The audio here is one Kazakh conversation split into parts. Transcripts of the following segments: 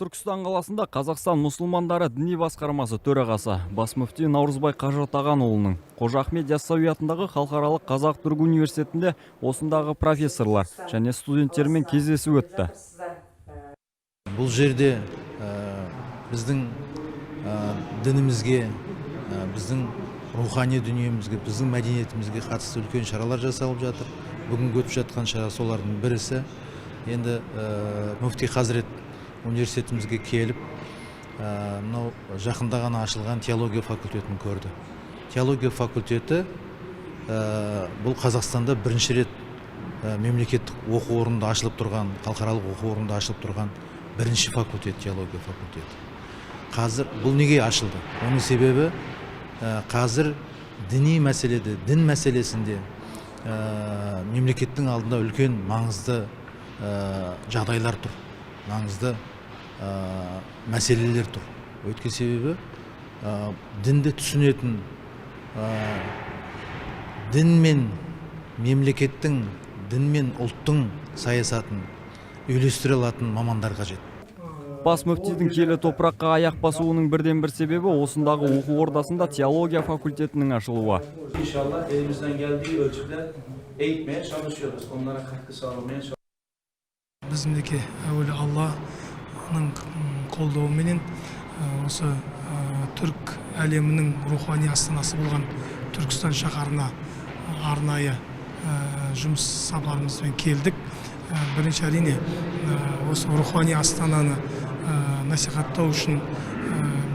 Түркістан қаласында Қазақстан мұсылмандары діни басқармасы төрағасы бас мүфти Наурызбай Қажы Тағанұлының Қожа Ахмет Яссауи атындағы халықаралық қазақ-түрік университетінде осындағы профессорлар және студенттермен кездесу өтті. Бұл жерде біздің дінімізге, біздің рухани дүниемізге, біздің мәдениетімізге қатысты үлкен шаралар жасалып жатыр. Бүгін өтіп жатқан шара солардың бірісі. Енді мүфти Хазірет университетімізге келіп, мынау жақында ғана ашылған теология факультетін көрді. Теология факультеті бұл Қазақстанда бірінші рет мемлекеттік оқу орнында ашылып тұрған, халықаралық оқу орнында ашылып тұрған бірінші факультет, теология факультеті. Қазір бұл неге ашылды? Оның себебі қазір діни мәселеде, дін мәселесінде мемлекеттің алдында үлкен маңызды жағдайлар тұр, маңызды мәселелер тұр. Өйткен себебі дінді түсінетін, дін мен мемлекеттің, дін мен ұлттың саясатын үйлестіре алатын мамандар қажет. Бас мүфтидің келі топыраққа аяқ басуының бірден бір себебі осындағы оқу ордасында теология факультетінің ашылуы. İnşallah elimizden geldiği ölçüde eğitmeye çalışıyoruz. Onlara katkı sağlamaya çalışıyoruz. Біздің әуелі Алланың қолдауыменен осы түрк әлемінің рухани астанасы болған Түркістан шаһарына арнайы жұмыс сапарымызбен келдік. Бірінші әрине осы рухани астананы насихаттау үшін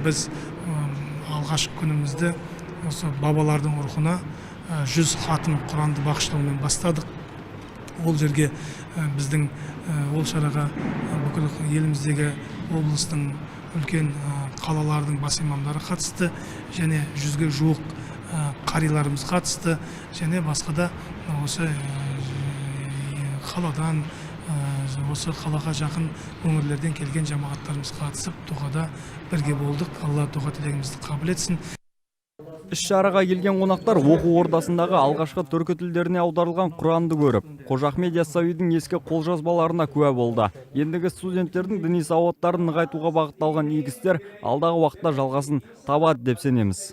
біз алғашқы күнімізді осы бабалардың рухына 100 хатым Құранды бағыштаумен бастадық. Ол жерге біздің ол шараға бүкіл еліміздегі облыстың үлкен қалалардың бас имамдары қатысты, және 100-ге жуық қариларымыз қатысты, және басқа да осы қаладан, осы қалаға жақын өңірлерден келген жамағаттарымыз қатысып, дұғада бірге болдық. Алла дұға тілегімізді қабыл етсін. Іс-шараға келген қонақтар оқу ордасындағы алғашқы түркі тілдеріне аударылған Құранды көріп, Қожа Ахмет Яссауидің ескі қолжазбаларына куә болды. Ендігі студенттердің діни сауаттарын нығайтуға бағытталған игі істер алдағы уақытта жалғасын табады деп сенеміз.